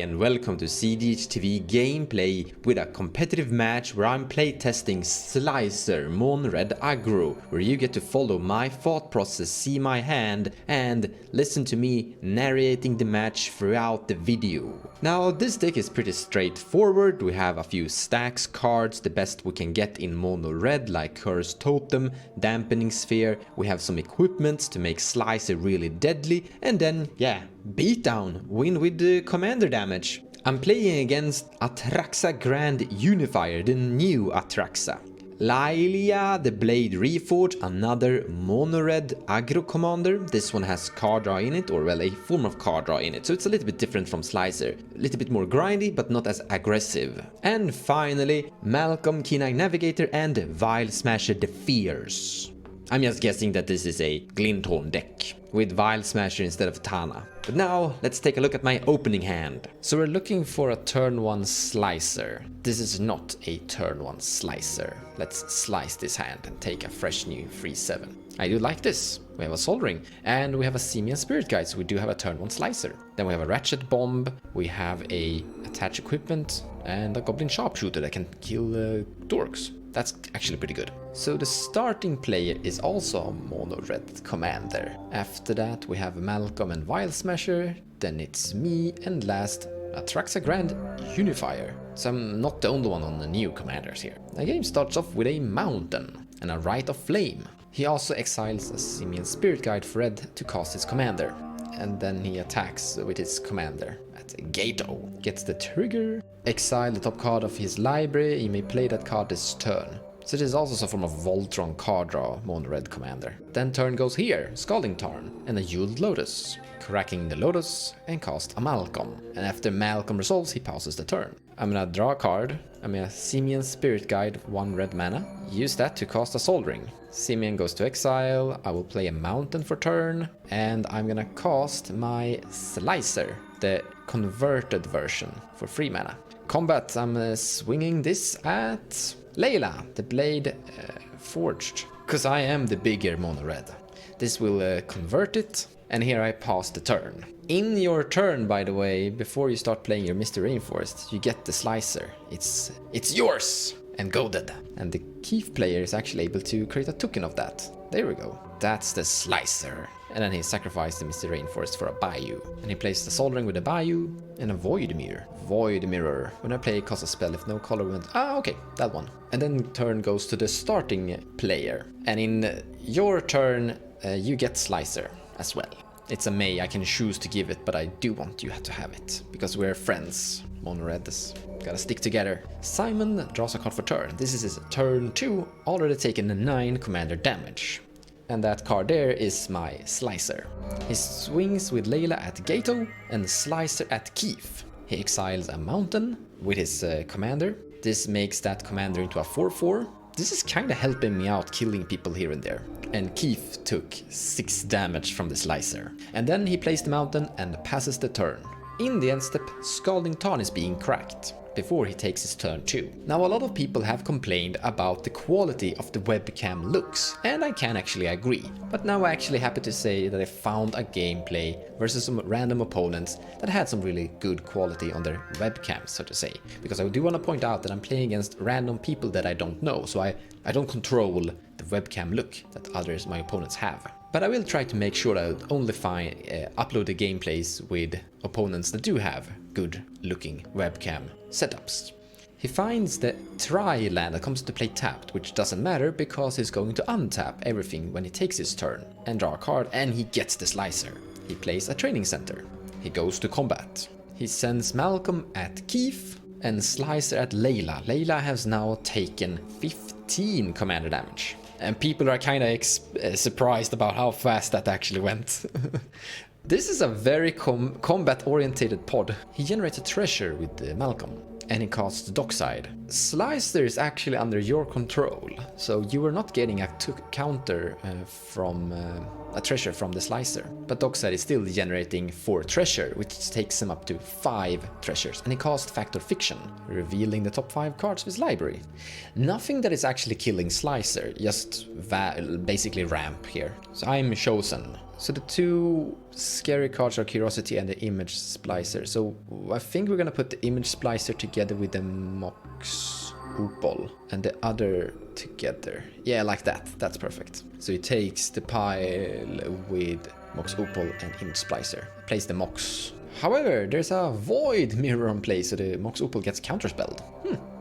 and welcome to cEDH TV gameplay with a competitive match where I'm playtesting Slicer Mon Red Aggro, where you get to follow my thought process, see my hand, and listen to me narrating the match throughout the video. Now this deck is pretty straightforward. We have a few stacks cards, the best we can get in mono red, like Cursed Totem, Dampening Sphere. We have some equipments to make Slicer really deadly, and then yeah, beatdown, win with the commander damage. I'm playing against Atraxa Grand Unifier, the new Atraxa. Laelia, the Blade Reforged, another mono red aggro commander. This one has card draw in it, or well, a form of card draw in it, so it's a little bit different from Slicer. A little bit more grindy, but not as aggressive. And finally, Malcolm, Keen-Eyed Navigator, and Vile Smasher the Fierce. I'm just guessing that this is a Glinthorn deck, with Vile Smasher instead of Tana. But now, let's take a look at my opening hand. So we're looking for a turn 1 Slicer. This is not a turn 1 Slicer. Let's slice this hand and take a fresh new 3/7. I do like this. We have a Sol Ring, and we have a Simian Spirit Guide, so we do have a turn 1 Slicer. Then we have a Ratchet Bomb, we have a Attach Equipment, and a Goblin Sharpshooter that can kill dorks. That's actually pretty good. So the starting player is also a mono red commander. After that we have Malcolm and Vile Smasher, then it's me, and last Atraxa Grand Unifier. So I'm not the only one on the new commanders here. The game starts off with a mountain and a Rite of Flame. He also exiles a Simian Spirit Guide for red to cast his commander. And then he attacks with his commander at Gato. Gets the trigger, exile the top card of his library, he may play that card this turn. So this is also some form of Voltron card draw, mono red commander. Then turn goes here, Scalding Tarn, and a Jeweled Lotus. Cracking the Lotus and cast a Malcolm. And after Malcolm resolves, he passes the turn. I'm gonna draw a card. I'm gonna Simian Spirit Guide, 1 red mana. Use that to cast a Sol Ring. Simian goes to exile, I will play a mountain for turn, and I'm gonna cast my Slicer, the converted version, for 3 mana. Combat, I'm swinging this at Laelia, the Blade Forged, because I am the bigger mono red. This will convert it, and here I pass the turn. In your turn, by the way, before you start playing your Mr. Rainforest, you get the Slicer. It's yours! And goaded. And the Keith player is actually able to create a token of that. There we go. That's the Slicer. And then he sacrificed the Mr. Rainforest for a Bayou. And he plays the Sol Ring with a Bayou and a Void Mirror. Void Mirror. When I play, cast a spell if no color went. Ah, okay, that one. And then turn goes to the starting player. And in your turn, you get Slicer as well. It's a May, I can choose to give it, but I do want you to have it. Because we're friends. Mono red is gotta stick together. Simon draws a card for turn. This is his turn 2, already taken 9 commander damage. And that card there is my Slicer. He swings with Laelia at Gato and Slicer at Keith. He exiles a mountain with his commander. This makes that commander into a 4/4. This is kinda helping me out, killing people here and there. And Keith took 6 damage from the Slicer. And then he plays the mountain and passes the turn. In the end step, Scalding Tarn is being cracked before he takes his turn 2. Now a lot of people have complained about the quality of the webcam looks, and I can actually agree. But now I'm actually happy to say that I found a gameplay versus some random opponents that had some really good quality on their webcams, so to say. Because I do want to point out that I'm playing against random people that I don't know, so I don't control the webcam look that others, my opponents, have. But I will try to make sure that I only upload the gameplays with opponents that do have good looking webcam setups. He finds the Try land that comes to play tapped, which doesn't matter because he's going to untap everything when he takes his turn and draw a card, and he gets the Slicer. He plays a training center. He goes to combat. He sends Malcolm at Keith and Slicer at Laelia. Laelia has now taken 15 commander damage. And people are kind of surprised about how fast that actually went. This is a very combat-orientated pod. He generates a treasure with Malcolm, and he casts Dockside. Slicer is actually under your control, so you are not getting a counter from a treasure from the Slicer. But Dockside is still generating 4 treasure, which takes him up to 5 treasures. And he casts Factor Fiction, revealing the top 5 cards of his library. Nothing that is actually killing Slicer, just basically ramp here. So I'm chosen. So the two scary cards are Curiosity and the Image Splicer. So I think we're gonna put the Image Splicer together with the Mox Opal and the other together. Yeah, like that. That's perfect. So he takes the pile with Mox Opal and Image Splicer. Plays the Mox. However, there's a Void Mirror on play, so the Mox Opal gets counterspelled.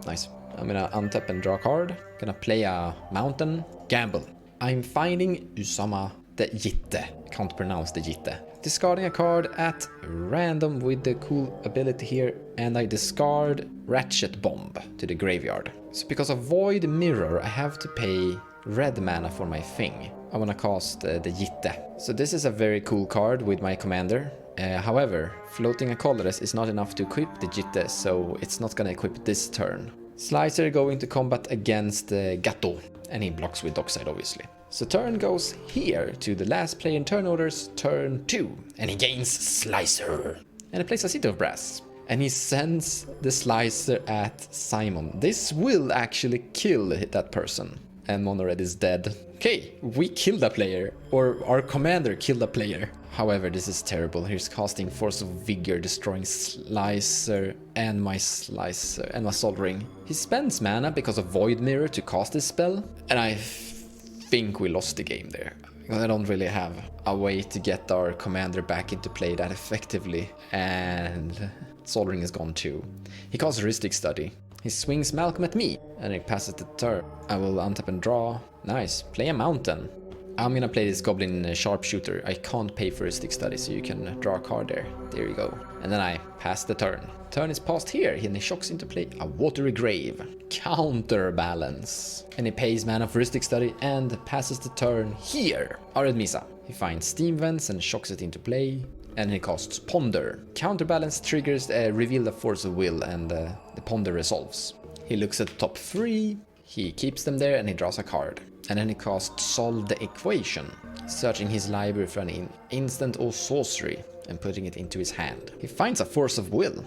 Nice. I'm gonna untap and draw a card. Gonna play a Mountain. Gamble. I'm finding Usama the Jitte. Can't pronounce the Jitte. Discarding a card at random with the cool ability here, and I discard Ratchet Bomb to the graveyard. So because of Void Mirror, I have to pay red mana for my thing. I want to cast the Jitte. So this is a very cool card with my commander. However, floating a colorless is not enough to equip the Jitte, so it's not gonna equip this turn. Slicer going to combat against Gatto, and he blocks with Dockside obviously. So turn goes here to the last player in turn order's turn 2, and he gains Slicer. And he plays a City of Brass. And he sends the Slicer at Simon. This will actually kill that person. And Mono Red is dead. Okay, we killed a player. Or our commander killed a player. However, this is terrible. He's casting Force of Vigor, destroying Slicer and my Slicer and my Sol Ring. He spends mana because of Void Mirror to cast this spell. And I think we lost the game there. I don't really have a way to get our commander back into play that effectively. And Sol Ring is gone too. He casts Heuristic Study. He swings Malcolm at me, and he passes the turn. I will untap and draw. Nice. Play a Mountain. I'm gonna play this Goblin Sharpshooter. I can't pay for Heuristic Study, so you can draw a card there. There you go. And then I pass the turn. Turn is passed here, and he shocks into play a Watery Grave. Counterbalance. And he pays mana for Heuristic Study and passes the turn here. Ared Misa. He finds Steam Vents and shocks it into play. And he casts Ponder. Counterbalance triggers reveal the Force of Will, and the Ponder resolves. He looks at the top 3, he keeps them there, and he draws a card. And then he casts Solve the Equation, searching his library for an instant or sorcery and putting it into his hand. He finds a Force of Will.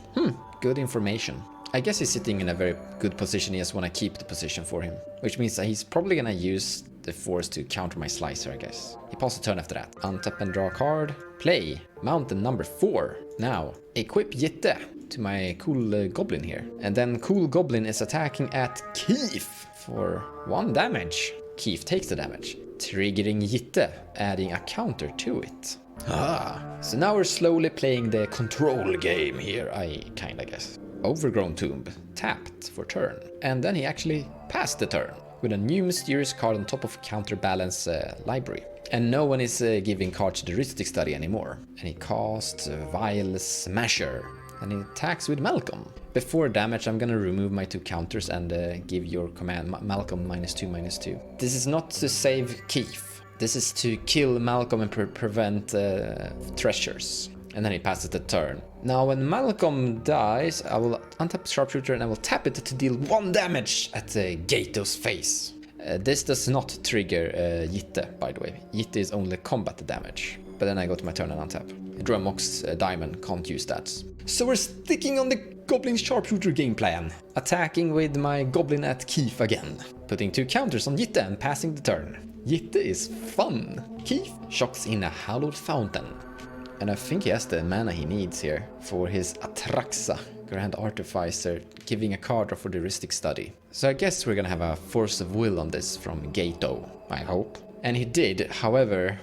Good information. I guess he's sitting in a very good position. He just want to keep the position for him, which means that he's probably gonna use the Force to counter my Slicer, I guess. He passes a turn after that. Untap and draw a card. Play Mountain number 4. Now, equip Jitte to my cool Goblin here. And then cool Goblin is attacking at Keith for 1 damage. Keith takes the damage, triggering Jitte, adding a counter to it. So now we're slowly playing the control game here, I kinda guess. Overgrown Tomb, tapped for turn. And then he actually passed the turn with a new mysterious card on top of Counterbalance library. And no one is giving cards to the Heuristic Study anymore. And he casts Vile Smasher. And he attacks with Malcolm. Before damage, I'm gonna remove my 2 counters and give your command Malcolm -2/-2. This is not to save Keith. This is to kill Malcolm and prevent treasures. And then he passes the turn. Now when Malcolm dies, I will untap Sharpshooter and I will tap it to deal 1 damage at Gato's face. This does not trigger Jitte, by the way. Jitte is only combat damage. But then I go to my turn and untap. I draw a Mox Diamond, can't use that. So we're sticking on the Goblin Sharpshooter game plan. Attacking with my Goblin at Keith again. Putting 2 counters on Jitte and passing the turn. Jitte is fun. Keith shocks in a Hallowed Fountain. And I think he has the mana he needs here for his Atraxa, Grand Artificer, giving a card for the Heuristic Study. So I guess we're gonna have a Force of Will on this from Gato, I hope. And he did, however,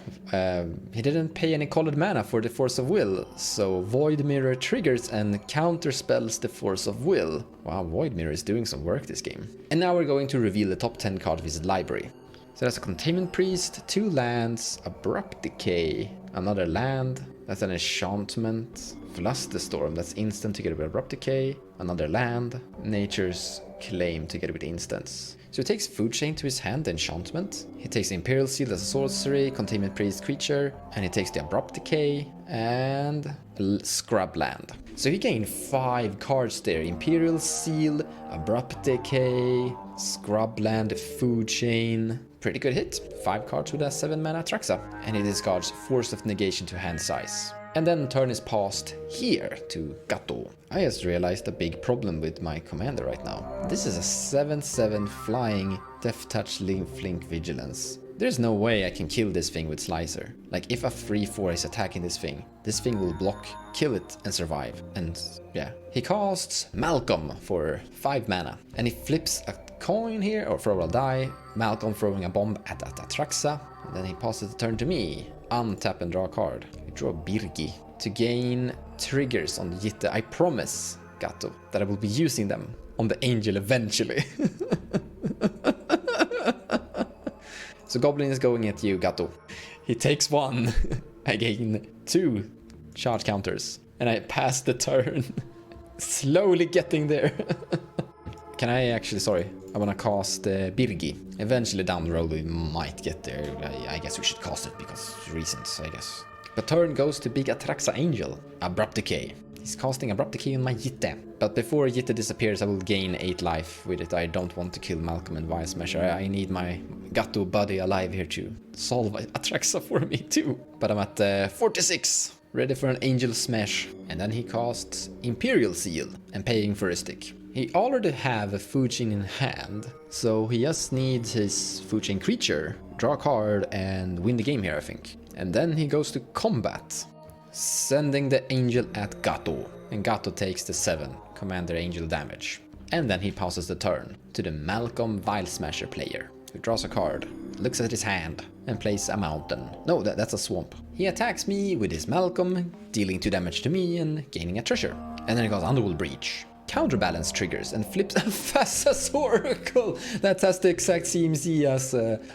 he didn't pay any colored mana for the Force of Will, so Void Mirror triggers and counterspells the Force of Will. Wow, Void Mirror is doing some work this game. And now we're going to reveal the top 10 card of his library. So that's a Containment Priest, 2 lands, Abrupt Decay, another land, that's an enchantment, Flusterstorm, that's instant together with Abrupt Decay, another land, Nature's Claim together with instants. So he takes Food Chain to his hand, the enchantment. He takes the Imperial Seal as a sorcery, Containment Priest creature, and he takes the Abrupt Decay and Scrub Land. So he gained 5 cards there: Imperial Seal, Abrupt Decay, Scrub Land, Food Chain. Pretty good hit. 5 cards with a 7 mana Atraxa. And he discards Force of Negation to hand size. And then turn is passed here to Gatto. I just realized a big problem with my commander right now. This is a 7/7 flying Death Touch Link Vigilance. There's no way I can kill this thing with Slicer. Like, if a 3-4 is attacking this thing will block, kill it, and survive. And yeah. He casts Malcolm for 5 mana. And he flips a coin here, or throw a die. Malcolm throwing a bomb at Atraxa. And then he passes the turn to me. Untap and draw a card. We draw Birgi to gain triggers on the Jitte. I promise, Gato, that I will be using them on the Angel eventually. So Goblin is going at you, Gato. He takes 1. I gain 2 charge counters. And I pass the turn. Slowly getting there. Can I actually, sorry, I want to cast Birgi. Eventually down the road we might get there. I guess we should cast it because reasons, I guess. The turn goes to big Atraxa Angel. Abrupt Decay. He's casting Abrupt Decay on my Jitte. But before Jitte disappears, I will gain 8 life with it. I don't want to kill Malcolm and Vice Measure. I need my Gato buddy alive here to solve Atraxa for me too. But I'm at 46. Ready for an Angel Smash. And then he casts Imperial Seal and paying for a stick. He already have a food chain in hand, so he just needs his food chain creature, draw a card, and win the game here, I think. And then he goes to combat, sending the Angel at Gato. And Gato takes the 7 Commander Angel damage. And then he passes the turn to the Malcolm Vile Smasher player, who draws a card, looks at his hand, and plays a mountain. No, that's a swamp. He attacks me with his Malcolm, dealing 2 damage to me and gaining a treasure. And then he goes Underworld Breach. Counterbalance triggers and flips a Fassas Oracle that has the exact CMC as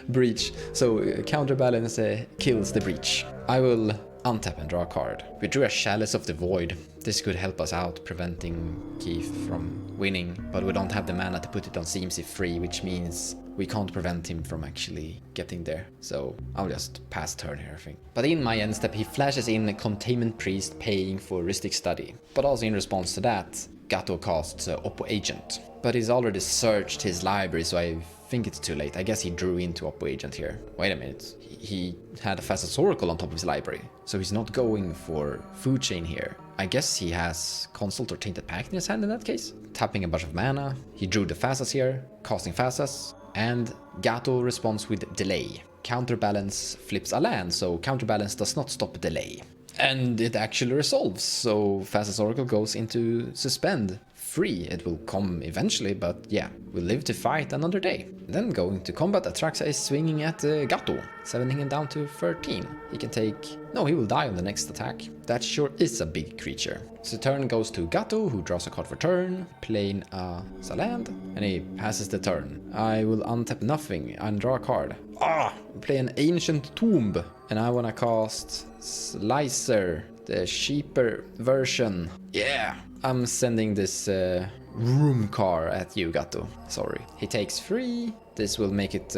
Breach. So counterbalance kills the Breach. I will untap and draw a card. We drew a Chalice of the Void. This could help us out, preventing Keith from winning, but we don't have the mana to put it on CMC free, which means we can't prevent him from actually getting there. So I'll just pass turn here, I think. But in my end step, he flashes in a Containment Priest paying for Rhystic Study. But also in response to that, Gato casts Oppo Agent. But he's already searched his library, so I think it's too late. I guess he drew into Oppo Agent here. Wait a minute. He had a Fassas Oracle on top of his library, so he's not going for Food Chain here. I guess he has Consult or Tainted Pact in his hand in that case. Tapping a bunch of mana. He drew the Fassas here, casting Fassas, and Gato responds with Delay. Counterbalance flips a land, so Counterbalance does not stop Delay. And it actually resolves, so Fassas Oracle goes into Suspend. Free, it will come eventually, but yeah, we'll live to fight another day. Then going to combat, Atraxa is swinging at Gato, 7ing him down to 13. He can take... No, he will die on the next attack. That sure is a big creature. So turn goes to Gato, who draws a card for turn, playing a land, and he passes the turn. I will untap nothing and draw a card. Play an Ancient Tomb, and I wanna cast Slicer, the cheaper version. Yeah, I'm sending this room car at you, Gato. Sorry. He takes 3. This will make it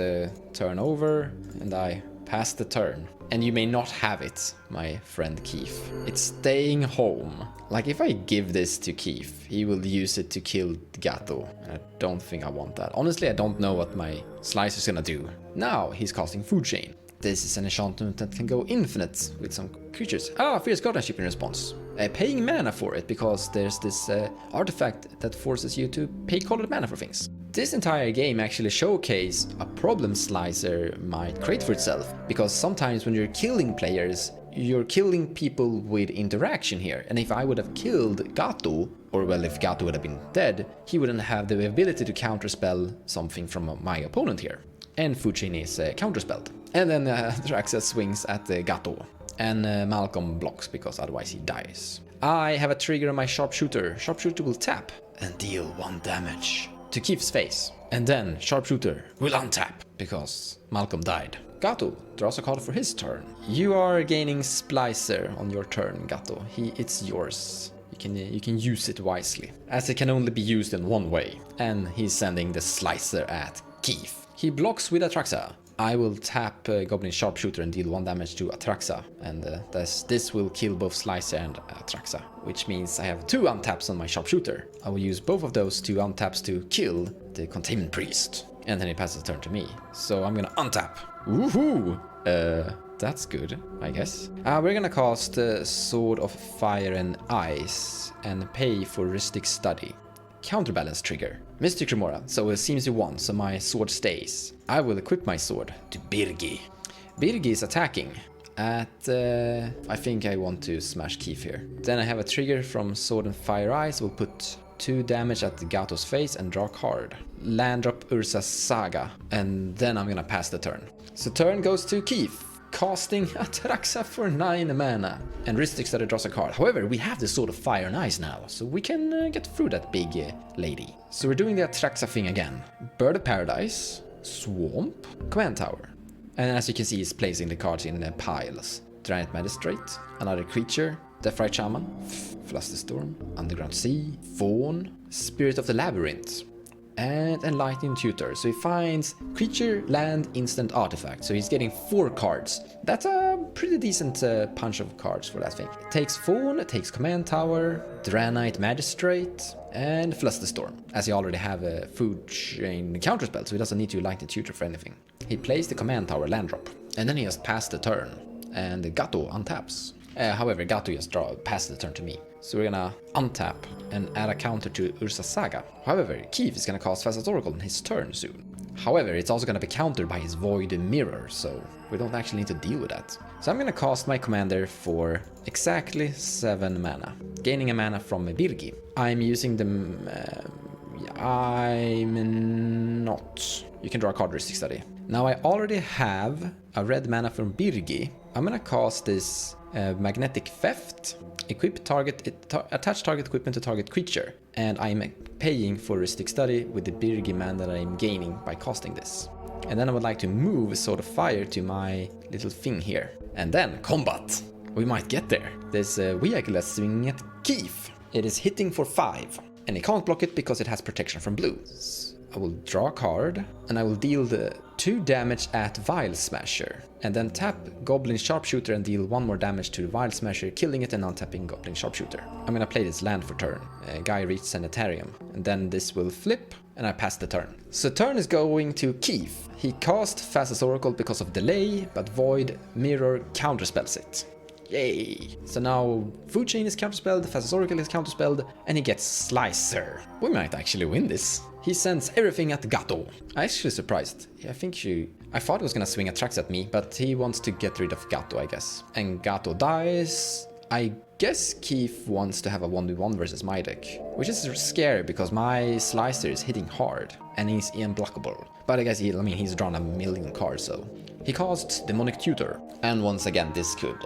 turn over, and I pass the turn. And you may not have it, my friend Keith. It's staying home. Like, if I give this to Keith, he will use it to kill Gato. I don't think I want that. Honestly, I don't know what my Slicer's gonna do. Now he's casting Food Chain. This is an enchantment that can go infinite with some creatures. Fierce Guardianship in response. Paying mana for it, because there's this artifact that forces you to pay colored mana for things. This entire game actually showcases a problem Slicer might create for itself, because sometimes when you're killing players, you're killing people with interaction here. And if I would have killed Gato, or well, if Gato would have been dead, he wouldn't have the ability to counterspell something from my opponent here. And Food Chain is counterspelled. And then Atraxa swings at Gato. And Malcolm blocks, because otherwise he dies. I have a trigger on my Sharpshooter. Sharpshooter will tap and deal 1 damage to Keith's face. And then Sharpshooter will untap, because Malcolm died. Gato draws a card for his turn. You are gaining Splicer on your turn, Gato. It's yours. You can use it wisely, as it can only be used in one way. And he's sending the Slicer at Keith. He blocks with Atraxa. I will tap Goblin Sharpshooter and deal 1 damage to Atraxa, and this will kill both Slicer and Atraxa, which means I have 2 untaps on my Sharpshooter. I will use both of those 2 untaps to kill the Containment Priest, and then he passes the turn to me. So I'm gonna untap. Woohoo! That's good, I guess. We're gonna cast Sword of Fire and Ice and pay for Rhystic Study. counterbalance trigger. Mystic Remora, so it seems you won, so my sword stays. I will equip my sword to Birgi. Birgi is attacking at, I think I want to smash Keith here. Then I have a trigger from Sword and Fire Eyes, will put 2 damage at the Gato's face and draw a card. Land drop Ursa's Saga, and then I'm gonna pass the turn. So turn goes to Keith, casting Atraxa for 9 mana, and Ristix that it draws a card. However, we have the Sword of Fire and Ice now, so we can get through that big lady. So we're doing the Atraxa thing again. Bird of Paradise, Swamp, Command Tower. And as you can see, he's placing the cards in piles. Giant Magistrate, another creature, Deathrite Shaman, Flusterstorm, Underground Sea, Fawn, Spirit of the Labyrinth, and Enlightening Tutor. So he finds creature, land, instant, artifact. So he's getting 4 cards. That's a pretty decent punch of cards for that thing. It takes Fawn, it takes Command Tower, Draenite Magistrate, and Flusterstorm, as he already have a food chain counterspell, so he doesn't need to Enlighten Tutor for anything. He plays the Command Tower land drop, and then he just passed the turn, and Gato untaps. However, Gato just passed the turn to me. So we're gonna untap and add a counter to Ursa's Saga. However, Keith is gonna cast Fast Oracle on his turn soon. However, it's also gonna be countered by his Void Mirror, so we don't actually need to deal with that. So I'm gonna cast my commander for exactly 7 mana, gaining a mana from Birgi. I'm using them... I'm not. You can draw a card Ristic Study. Now I already have a red mana from Birgi. I'm gonna cast this Magnetic Theft. Equip target, attach target equipment to target creature. And I'm paying for Ristic Study with the Birgi mana that I'm gaining by casting this. And then I would like to move Sword of Fire to my little thing here. And then combat. We might get there. There's a vehicle that's swinging at Keith. It is hitting for 5. And he can't block it because it has protection from blue. I will draw a card, and I will deal the 2 damage at Vile Smasher, and then tap Goblin Sharpshooter and deal 1 more damage to Vile Smasher, killing it and untapping Goblin Sharpshooter. I'm gonna play this land for turn. Guy reached Sanitarium, and then this will flip, and I pass the turn. So turn is going to Keith. He cast Fastest Oracle because of delay, but Void Mirror counterspells it. Yay! So now Food Chain is counterspelled, Fastest Oracle is counterspelled, and he gets Slicer. We might actually win this. He sends everything at Gato. I'm actually surprised. I thought he was gonna swing a Atraxa at me, but he wants to get rid of Gato, I guess. And Gato dies. I guess Keith wants to have a 1v1 versus my deck, which is scary because my Slicer is hitting hard and he's unblockable. But I guess he's drawn a million cards, so he casts Demonic Tutor. And once again, this could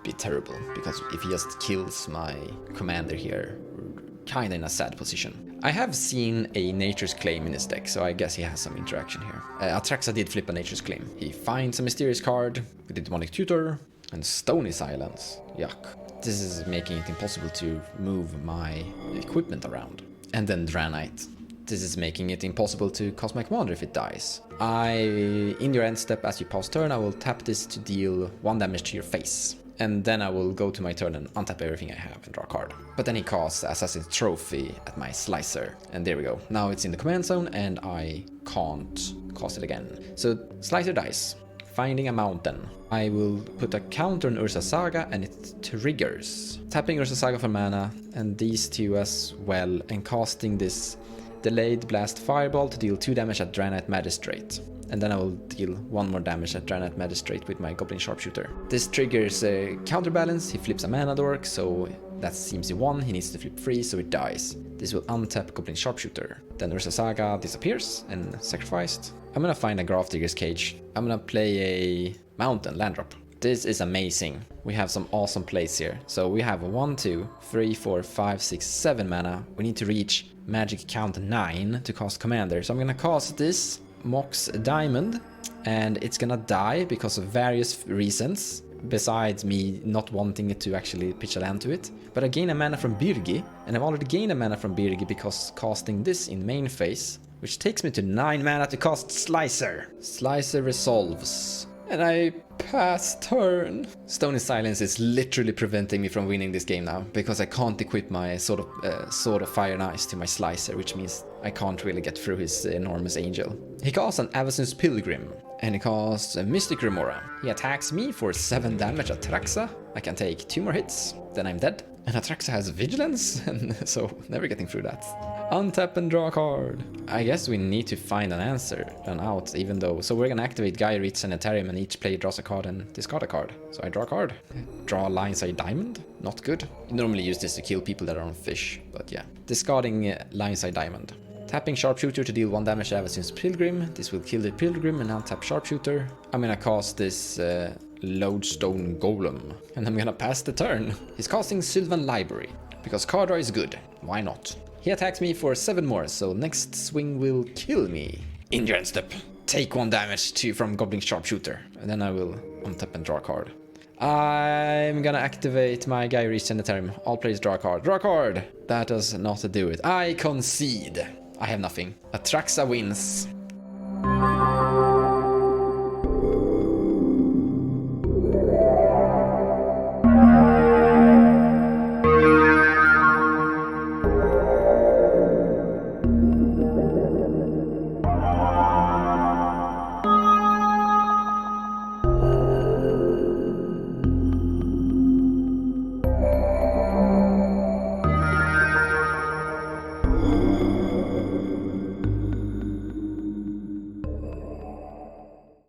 be terrible because if he just kills my commander here, we're kinda in a sad position. I have seen a Nature's Claim in his deck, so I guess he has some interaction here. Atraxa did flip a Nature's Claim. He finds a mysterious card with the Demonic Tutor and Stony Silence. Yuck. This is making it impossible to move my equipment around. And then Draenite. This is making it impossible to cast my commander if it dies. In your end step, as you pass turn, I will tap this to deal 1 damage to your face. And then I will go to my turn and untap everything I have and draw a card. But then he casts Assassin's Trophy at my Slicer. And there we go. Now it's in the command zone and I can't cast it again. So Slicer dies. Finding a mountain. I will put a counter on Ursa's Saga and it triggers. Tapping Ursa's Saga for mana and these 2 as well, and casting this Delayed Blast Fireball to deal 2 damage at Draenite Magistrate. And then I will deal 1 more damage at Draenite Magistrate with my Goblin Sharpshooter. This triggers a counterbalance. He flips a mana dork, so that seems he won. He needs to flip 3, so it dies. This will untap Goblin Sharpshooter. Then Ursa's Saga disappears and sacrificed. I'm gonna find a Graph Digger's Cage. I'm gonna play a Mountain land drop. This is amazing. We have some awesome plays here. So we have 1, 2, 3, 4, 5, 6, 7 mana. We need to reach magic count 9 to cast Commander. So I'm gonna cast this Mox Diamond, and it's gonna die because of various reasons, besides me not wanting it to actually pitch a land to it. But I gain a mana from Birgi, and I've already gained a mana from Birgi because casting this in main phase, which takes me to 9 mana to cast Slicer. Slicer resolves, and I pass turn. Stony Silence is literally preventing me from winning this game now, because I can't equip my Sword of Fire and Ice to my Slicer, which means I can't really get through his enormous angel. He casts an Avacyn's Pilgrim, and he casts a Mystic Remora. He attacks me for 7 damage at Atraxa. I can take 2 more hits, then I'm dead. And Atraxa has Vigilance, and so never getting through that. Untap and draw a card. I guess we need to find an answer then out, even though. So we're gonna activate Gaia Reach Sanitarium and each player draws a card and discard a card. So I draw a card. Draw a Lionside Diamond. Not good. You normally use this to kill people that are on fish, but yeah. Discarding Lionside Diamond. Tapping Sharpshooter to deal 1 damage to Avacyn's Pilgrim. This will kill the Pilgrim and untap Sharpshooter. I'm gonna cast this Lodestone Golem. And I'm gonna pass the turn. He's casting Sylvan Library. Because card draw is good. Why not? He attacks me for 7 more, so next swing will kill me. Endurance Step. Take 1 damage from Goblin Sharpshooter. And then I will untap and draw a card. I'm gonna activate my Gaia Reach Sanitarium. All players draw a card. Draw a card! That does not do it. I concede. I have nothing. Atraxa wins.